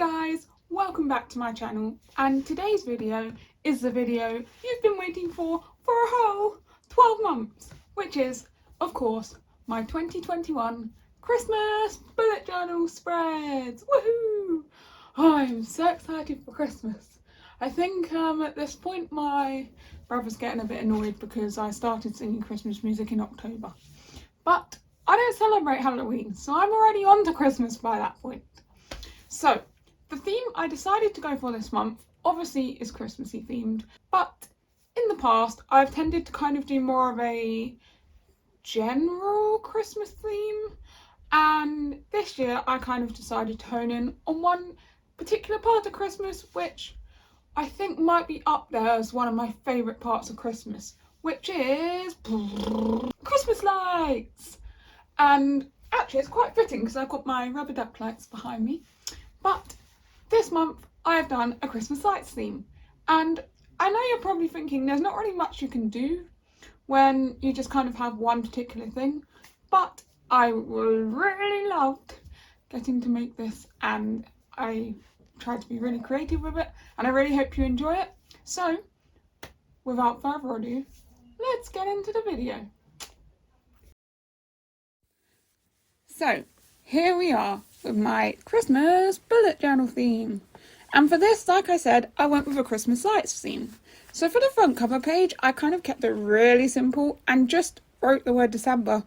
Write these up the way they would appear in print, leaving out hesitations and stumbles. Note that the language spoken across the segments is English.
guys, welcome back to my channel, and today's video is the video you've been waiting for a whole 12 months, which is, of course, my 2021 Christmas bullet journal spreads. Woohoo! Oh, I'm so excited for Christmas. I think at this point my brother's getting a bit annoyed because I started singing Christmas music in October. But I don't celebrate Halloween, so I'm already on to Christmas by that point. So, the theme I decided to go for this month obviously is Christmassy themed, but in the past I've tended to kind of do more of a general Christmas theme, and this year I kind of decided to hone in on one particular part of Christmas which I think might be up there as one of my favourite parts of Christmas, which is Christmas lights. And actually it's quite fitting because I've got my rubber duck lights behind me. But this month I have done a Christmas lights theme, and I know you're probably thinking there's not really much you can do when you just kind of have one particular thing, but I really loved getting to make this, and I tried to be really creative with it, and I really hope you enjoy it. So without further ado, let's get into the video. So here we are with my Christmas bullet journal theme. And for this, like I said, I went with a Christmas lights theme. So for the front cover page, I kind of kept it really simple and just wrote the word December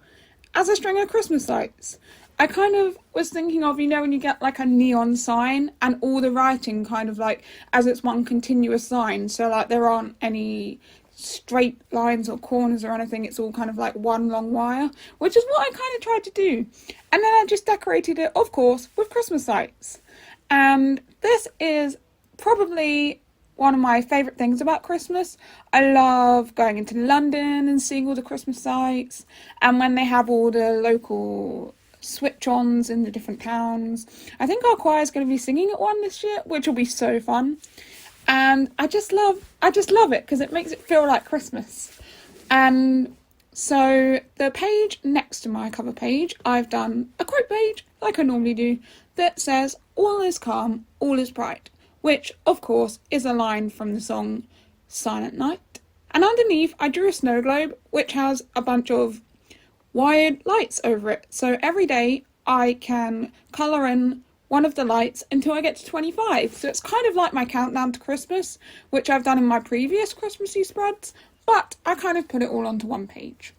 as a string of Christmas lights. I kind of was thinking of, you know, when you get like a neon sign and all the writing kind of like as it's one continuous line. So like there aren't any straight lines or corners or anything, it's all kind of like one long wire, which is what I kind of tried to do. And then I just decorated it, of course, with Christmas lights. And this is probably one of my favourite things about Christmas. I love going into London and seeing all the Christmas lights, and when they have all the local switch-ons in the different towns. I think our choir is going to be singing at one this year, which will be so fun. And I just love it because it makes it feel like Christmas. And so the page next to my cover page, I've done a quote page like I normally do that says, "All is calm, all is bright," which of course is a line from the song Silent Night. And underneath I drew a snow globe which has a bunch of wired lights over it. So every day I can colour in one of the lights until I get to 25. So it's kind of like my countdown to Christmas, which I've done in my previous Christmassy spreads, but I kind of put it all onto one page.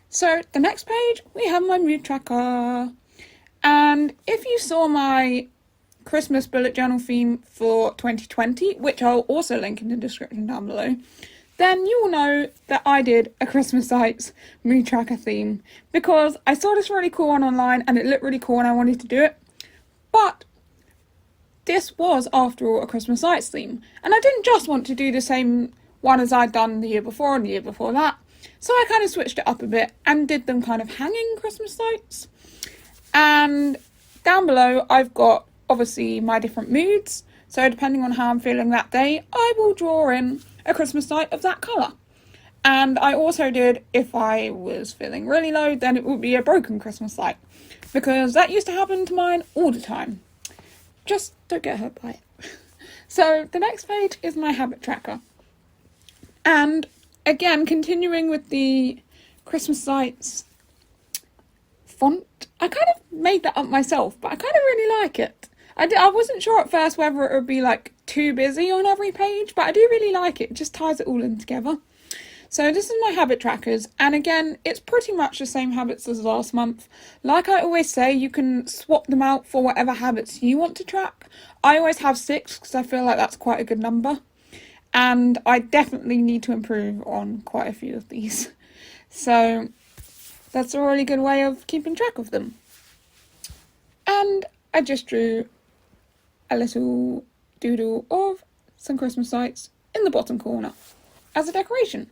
So the next page, we have my mood tracker. And if you saw my Christmas bullet journal theme for 2020, which I'll also link in the description down below, then you will know that I did a Christmas lights mood tracker theme, because I saw this really cool one online and it looked really cool and I wanted to do it. But this was, after all, a Christmas lights theme. And I didn't just want to do the same one as I'd done the year before and the year before that. So I kind of switched it up a bit and did them kind of hanging Christmas lights. And down below, I've got, obviously, my different moods. So depending on how I'm feeling that day, I will draw in a Christmas light of that colour. And I also did, if I was feeling really low, then it would be a broken Christmas light, because that used to happen to mine all the time. Just don't get hurt by it. So the next page is my habit tracker. And again, continuing with the Christmas lights font, I kind of made that up myself, but I kind of really like it. I wasn't sure at first whether it would be like too busy on every page, but I do really like it. It just ties it all in together. So this is my habit trackers, and again, it's pretty much the same habits as last month. Like I always say, you can swap them out for whatever habits you want to track. I always have 6 because I feel like that's quite a good number. And I definitely need to improve on quite a few of these. So that's a really good way of keeping track of them. And I just drew a little doodle of some Christmas lights in the bottom corner as a decoration.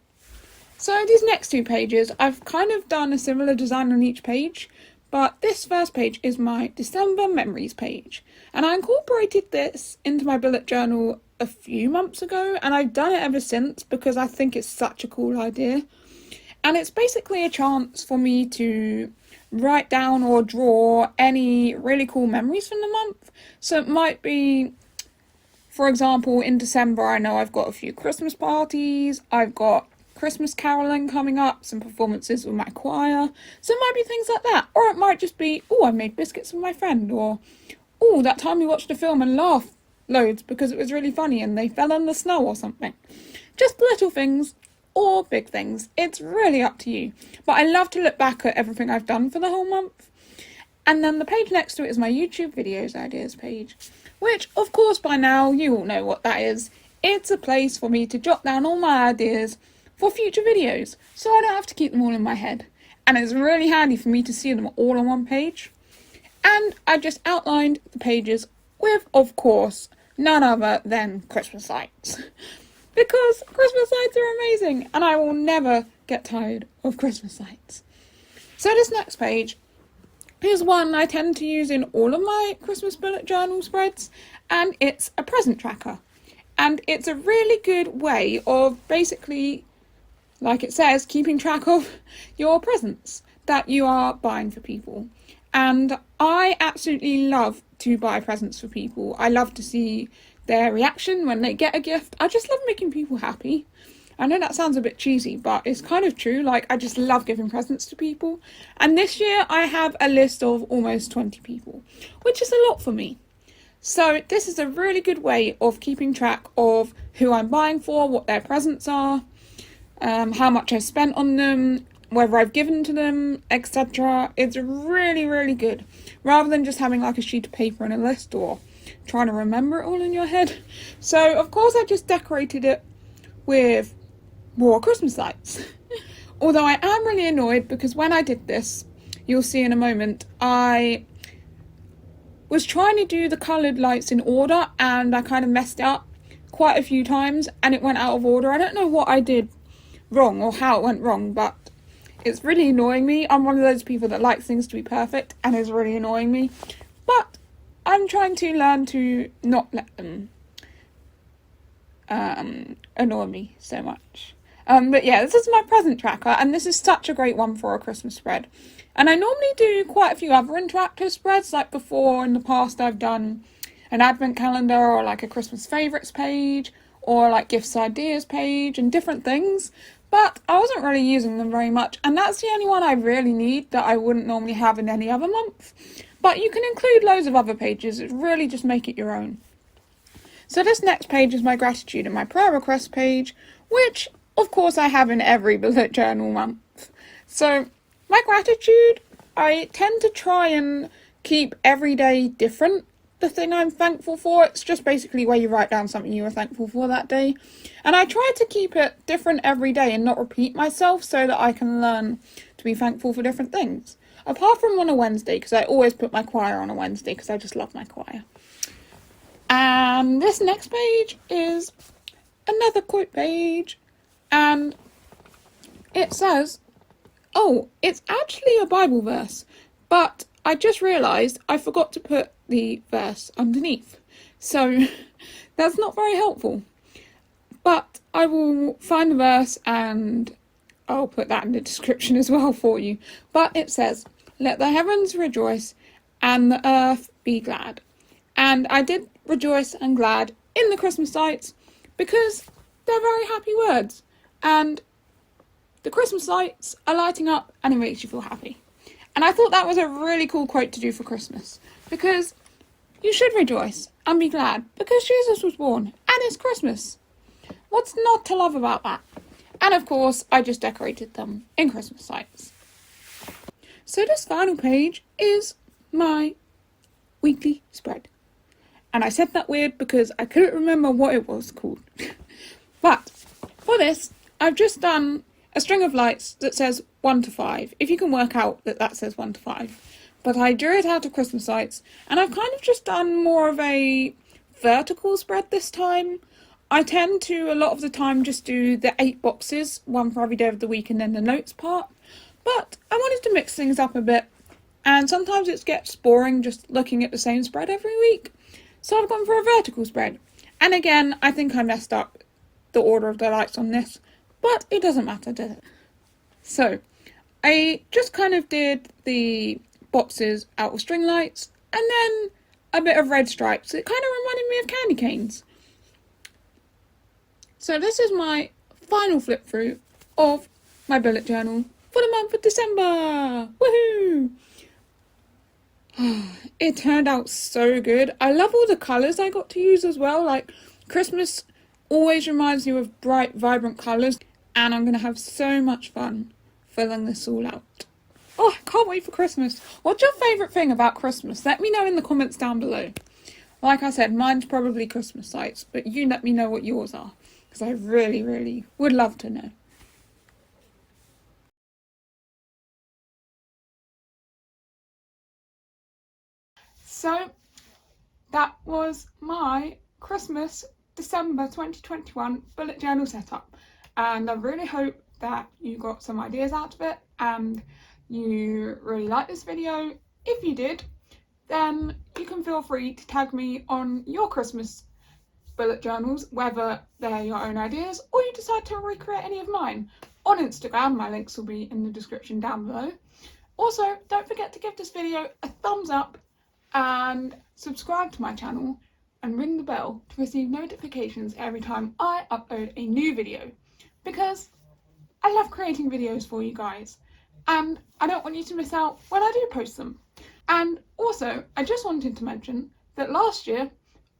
So these next 2 pages, I've kind of done a similar design on each page, but this first page is my December memories page. And I incorporated this into my bullet journal a few months ago, and I've done it ever since because I think it's such a cool idea. And it's basically a chance for me to write down or draw any really cool memories from the month. So it might be, for example, in December, I know I've got a few Christmas parties, I've got Christmas caroling coming up, some performances with my choir, so it might be things like that. Or it might just be, oh, I made biscuits with my friend, or, oh, that time we watched a film and laughed loads because it was really funny and they fell in the snow or something. Just little things or big things. It's really up to you. But I love to look back at everything I've done for the whole month. And then the page next to it is my YouTube videos ideas page, which, of course, by now you all know what that is. It's a place for me to jot down all my ideas for future videos, so I don't have to keep them all in my head. And it's really handy for me to see them all on one page. And I just outlined the pages with, of course, none other than Christmas lights. Because Christmas lights are amazing, and I will never get tired of Christmas lights. So this next page is one I tend to use in all of my Christmas bullet journal spreads, and it's a present tracker. And it's a really good way of basically, like it says, keeping track of your presents that you are buying for people. And I absolutely love to buy presents for people. I love to see their reaction when they get a gift. I just love making people happy. I know that sounds a bit cheesy, but it's kind of true. Like, I just love giving presents to people. And this year I have a list of almost 20 people, which is a lot for me. So this is a really good way of keeping track of who I'm buying for, what their presents are, how much I spent on them, whether I've given to them, etc. It's really, really good. Rather than just having like a sheet of paper and a list or trying to remember it all in your head. So, of course, I just decorated it with more Christmas lights. Although I am really annoyed because when I did this, you'll see in a moment, I was trying to do the coloured lights in order and I kind of messed it up quite a few times and it went out of order. I don't know what I did wrong or how it went wrong, but it's really annoying me. I'm one of those people that likes things to be perfect and it's really annoying me. But I'm trying to learn to not let them annoy me so much. But yeah, this is my present tracker, and this is such a great one for a Christmas spread. And I normally do quite a few other interactive spreads, like before in the past I've done an advent calendar or like a Christmas favourites page or like gifts ideas page and different things. But I wasn't really using them very much, and that's the only one I really need that I wouldn't normally have in any other month. But you can include loads of other pages, it's really just make it your own. So this next page is my gratitude and my prayer request page, which of course I have in every bullet journal month. So my gratitude, I tend to try and keep every day different. The thing I'm thankful for, it's just basically where you write down something you were thankful for that day. And I try to keep it different every day and not repeat myself so that I can learn to be thankful for different things. Apart from on a Wednesday, because I always put my choir on a Wednesday because I just love my choir. And this next page is another quote page. And it says, oh, it's actually a Bible verse, but I just realised I forgot to put the verse underneath. So that's not very helpful. But I will find the verse and I'll put that in the description as well for you. But it says, let the heavens rejoice and the earth be glad. And I did rejoice and glad in the Christmas lights because they're very happy words. And the Christmas lights are lighting up and it makes you feel happy. And I thought that was a really cool quote to do for Christmas. Because you should rejoice and be glad because Jesus was born and it's Christmas. What's not to love about that? And of course, I just decorated them in Christmas lights. So this final page is my weekly spread. And I said that weird because I couldn't remember what it was called. But for this, I've just done a string of lights that says 1 to 5. If you can work out that that says 1 to 5. But I drew it out of Christmas lights. And I've kind of just done more of a vertical spread this time. I tend to, a lot of the time, just do the 8 boxes, one for every day of the week and then the notes part. But I wanted to mix things up a bit. And sometimes it gets boring just looking at the same spread every week. So I've gone for a vertical spread. And again, I think I messed up the order of the lights on this. But it doesn't matter, does it? So, I just kind of did the boxes out of string lights. And then a bit of red stripes. It kind of reminded me of candy canes. So this is my final flip through of my bullet journal for the month of December. Woohoo! It turned out so good. I love all the colours I got to use as well. Like, Christmas always reminds you of bright, vibrant colours, and I'm going to have so much fun filling this all out. Oh, I can't wait for Christmas. What's your favourite thing about Christmas? Let me know in the comments down below. Like I said, mine's probably Christmas lights, but you let me know what yours are, because I really, really would love to know. So, that was my Christmas December 2021 bullet journal setup, and I really hope that you got some ideas out of it and you really liked this video. If you did, then you can feel free to tag me on your Christmas bullet journals, whether they're your own ideas or you decide to recreate any of mine on Instagram. My links will be in the description down below. Also, don't forget to give this video a thumbs up and subscribe to my channel and ring the bell to receive notifications every time I upload a new video, because I love creating videos for you guys and I don't want you to miss out when I do post them. And also, I just wanted to mention that last year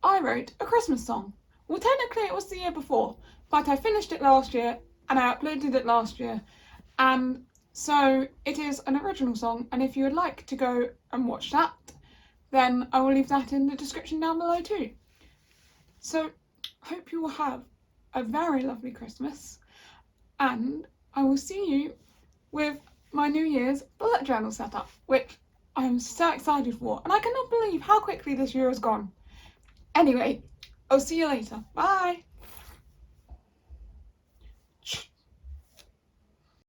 I wrote a Christmas song. Well, technically it was the year before, but I finished it last year and I uploaded it last year, and so it is an original song, and if you would like to go and watch that, then I will leave that in the description down below too. So, hope you will have a very lovely Christmas, and I will see you with my New Year's bullet journal setup, which I am so excited for, and I cannot believe how quickly this year has gone. Anyway, I'll see you later. Bye!